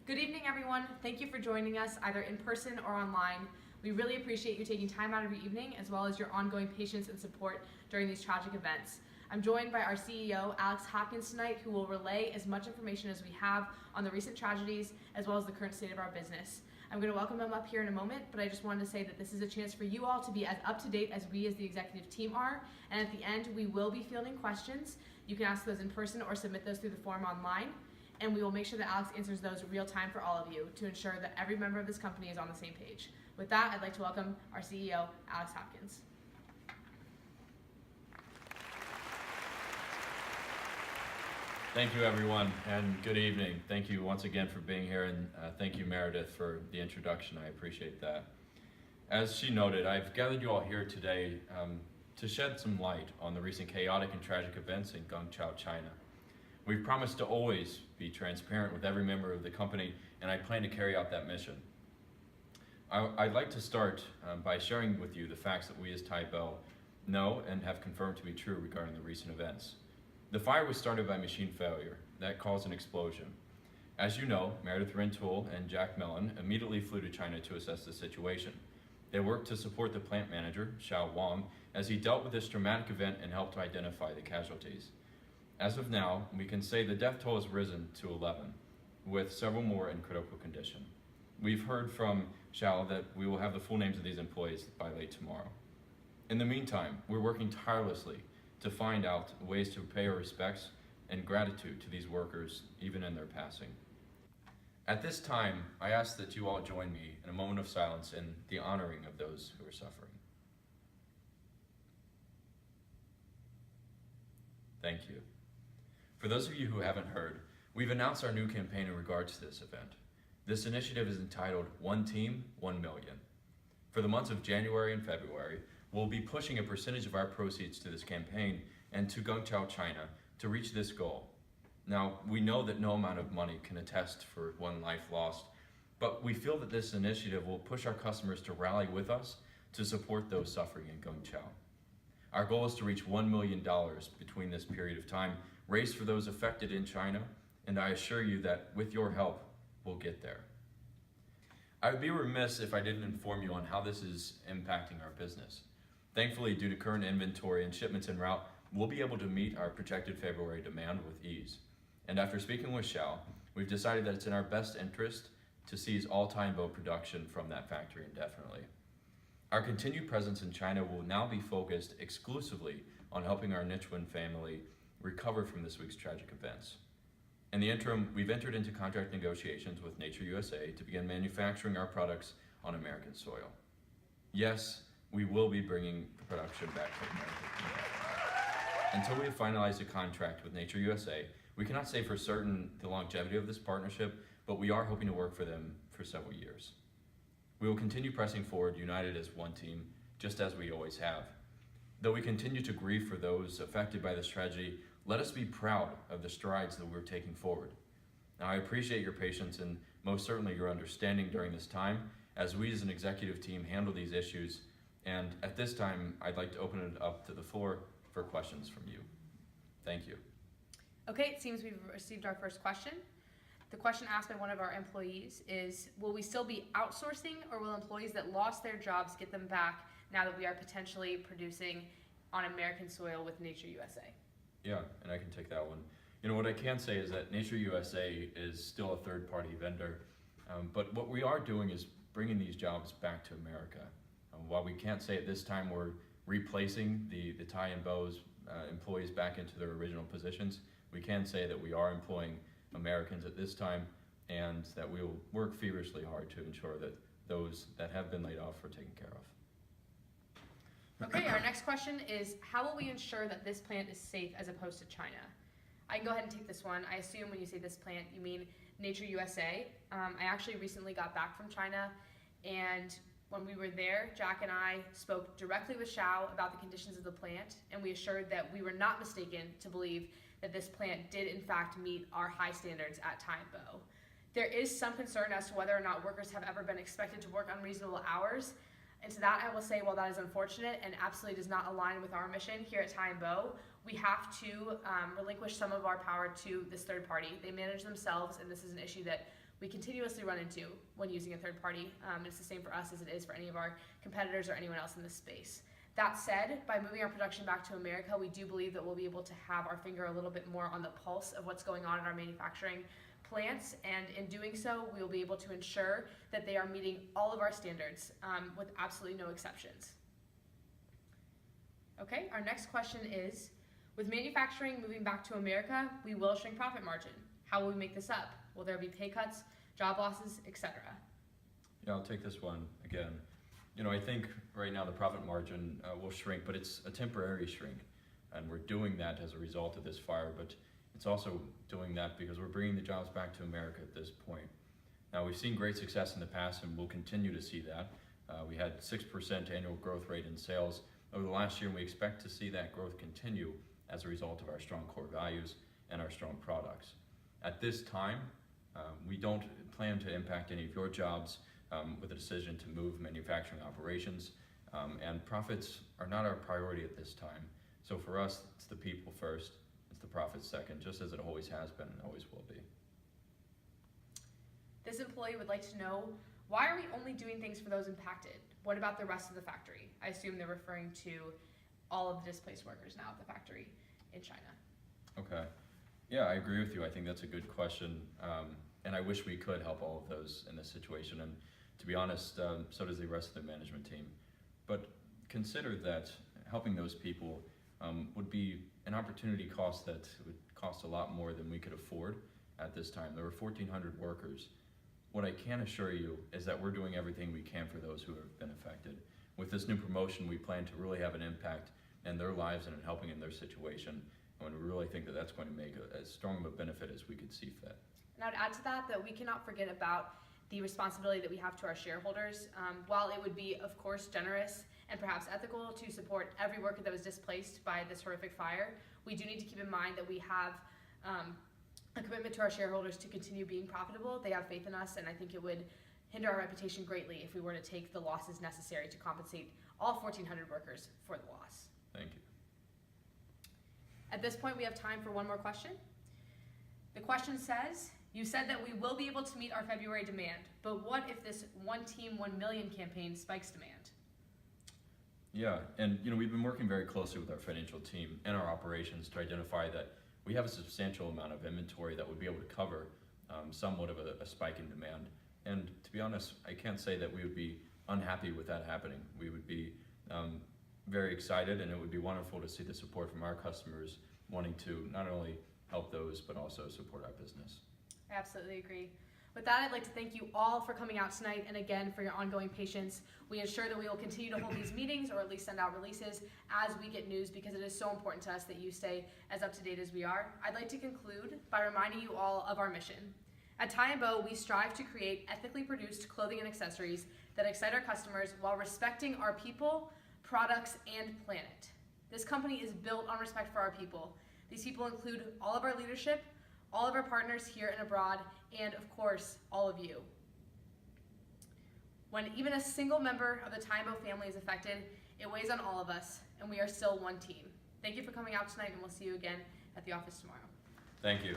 Good evening, everyone. Thank you for joining us either in person or online. We really appreciate you taking time out of your evening as well as your ongoing patience and support during these tragic events. I'm joined by our CEO, Alex Hopkins, tonight, who will relay as much information as we have on the recent tragedies as well as the current state of our business. I'm going to welcome him up here in a moment, but I just wanted to say that this is a chance for you all to be as up to date as we as the executive team are, and at the end we will be fielding questions. You can ask those in person or submit those through the form online, and we will make sure that Alex answers those real time for all of you to ensure that every member of this company is on the same page. With that, I'd like to welcome our CEO, Alex Hopkins. Thank you, everyone, and good evening. Thank you once again for being here, and thank you, Meredith, for the introduction. I appreciate that. As she noted, I've gathered you all here today to shed some light on the recent chaotic and tragic events in Guangzhou, China. We've promised to always be transparent with every member of the company, and I plan to carry out that mission. I'd like to start by sharing with you the facts that we as Taibou know and have confirmed to be true regarding the recent events. The fire was started by machine failure that caused an explosion. As you know, Meredith Rintoul and Jack Mellon immediately flew to China to assess the situation. They worked to support the plant manager, Xiao Wang, as he dealt with this dramatic event and helped to identify the casualties. As of now, we can say the death toll has risen to 11, with several more in critical condition. We've heard from Xiao that we will have the full names of these employees by late tomorrow. In the meantime, we're working tirelessly to find out ways to pay our respects and gratitude to these workers, even in their passing. At this time, I ask that you all join me in a moment of silence in the honoring of those who are suffering. Thank you. For those of you who haven't heard, we've announced our new campaign in regards to this event. This initiative is entitled One Team, 1 Million. For the months of January and February, we'll be pushing a percentage of our proceeds to this campaign and to Guangzhou, China, to reach this goal. Now, we know that no amount of money can attest for one life lost, but we feel that this initiative will push our customers to rally with us to support those suffering in Guangzhou. Our goal is to reach $1 million between this period of time, raised for those affected in China, and I assure you that with your help, we'll get there. I would be remiss if I didn't inform you on how this is impacting our business. Thankfully, due to current inventory and shipments en route, we'll be able to meet our projected February demand with ease. And after speaking with Xiao, we've decided that it's in our best interest to cease all Taibou production from that factory indefinitely. Our continued presence in China will now be focused exclusively on helping our Nichuan family recover from this week's tragic events. In the interim, we've entered into contract negotiations with Nature USA to begin manufacturing our products on American soil. Yes, we will be bringing the production back to America. Until we have finalized a contract with Nature USA, we cannot say for certain the longevity of this partnership, but we are hoping to work for them for several years. We will continue pressing forward, united as one team, just as we always have. Though we continue to grieve for those affected by this tragedy, let us be proud of the strides that we're taking forward. Now, I appreciate your patience and most certainly your understanding during this time as we as an executive team handle these issues. And at this time, I'd like to open it up to the floor for questions from you. Thank you. Okay, it seems we've received our first question. The question asked by one of our employees is, will we still be outsourcing, or will employees that lost their jobs get them back now that we are potentially producing on American soil with Nature USA? Yeah, and I can take that one. You know, what I can say is that Nature USA is still a third-party vendor, but what we are doing is bringing these jobs back to America. While we can't say at this time we're replacing the Taibou's employees back into their original positions, we can say that we are employing Americans at this time, and that we will work feverishly hard to ensure that those that have been laid off are taken care of. Okay, our next question is, how will we ensure that this plant is safe as opposed to China? I can go ahead and take this one. I assume when you say this plant, you mean Nature USA. I actually recently got back from China, and when we were there, Jack and I spoke directly with Xiao about the conditions of the plant, and we assured that we were not mistaken to believe that this plant did in fact meet our high standards at Taibou. There is some concern as to whether or not workers have ever been expected to work unreasonable hours. And to that I will say, while that is unfortunate and absolutely does not align with our mission here at Taibou, we have to relinquish some of our power to this third party. They manage themselves, and this is an issue that we continuously run into when using a third party. It's the same for us as it is for any of our competitors or anyone else in this space. That said, by moving our production back to America, we do believe that we'll be able to have our finger a little bit more on the pulse of what's going on in our manufacturing plants, and in doing so, we will be able to ensure that they are meeting all of our standards with absolutely no exceptions. Okay, our next question is, with manufacturing moving back to America, we will shrink profit margin. How will we make this up? Will there be pay cuts, job losses, etc.? Yeah, I'll take this one again. I think right now the profit margin will shrink, but it's a temporary shrink. And we're doing that as a result of this fire, but it's also doing that because we're bringing the jobs back to America at this point. Now, we've seen great success in the past and we'll continue to see that. We had 6% annual growth rate in sales over the last year, and we expect to see that growth continue as a result of our strong core values and our strong products. At this time, we don't plan to impact any of your jobs with a decision to move manufacturing operations, and profits are not our priority at this time. So for us, it's the people first, it's the profits second, just as it always has been and always will be. This employee would like to know, why are we only doing things for those impacted? What about the rest of the factory? I assume they're referring to all of the displaced workers now at the factory in China. Okay. Yeah, I agree with you. I think that's a good question. And I wish we could help all of those in this situation. And to be honest, so does the rest of the management team. But consider that helping those people would be an opportunity cost that would cost a lot more than we could afford at this time. There were 1,400 workers. What I can assure you is that we're doing everything we can for those who have been affected. With this new promotion, we plan to really have an impact in their lives and in helping in their situation. And we really think that that's going to make as strong of a benefit as we could see fit. And I would add to that we cannot forget about the responsibility that we have to our shareholders. While it would be, of course, generous and perhaps ethical to support every worker that was displaced by this horrific fire, we do need to keep in mind that we have a commitment to our shareholders to continue being profitable. They have faith in us, and I think it would hinder our reputation greatly if we were to take the losses necessary to compensate all 1,400 workers for the loss. Thank you. At this point, we have time for one more question. The question says, you said that we will be able to meet our February demand, but what if this One Team 1 Million campaign spikes demand? Yeah, and we've been working very closely with our financial team and our operations to identify that we have a substantial amount of inventory that would be able to cover somewhat of a spike in demand. And to be honest, I can't say that we would be unhappy with that happening. We would be very excited, and it would be wonderful to see the support from our customers wanting to not only help those, but also support our business. I absolutely agree. With that, I'd like to thank you all for coming out tonight, and again, for your ongoing patience. We ensure that we will continue to hold these meetings, or at least send out releases as we get news, because it is so important to us that you stay as up to date as we are. I'd like to conclude by reminding you all of our mission. At Tie & Bow, we strive to create ethically produced clothing and accessories that excite our customers while respecting our people, products, and planet. This company is built on respect for our people. These people include all of our leadership, all of our partners here and abroad, and of course, all of you. When even a single member of the Tie & Bow family is affected, it weighs on all of us, and we are still one team. Thank you for coming out tonight, and we'll see you again at the office tomorrow. Thank you.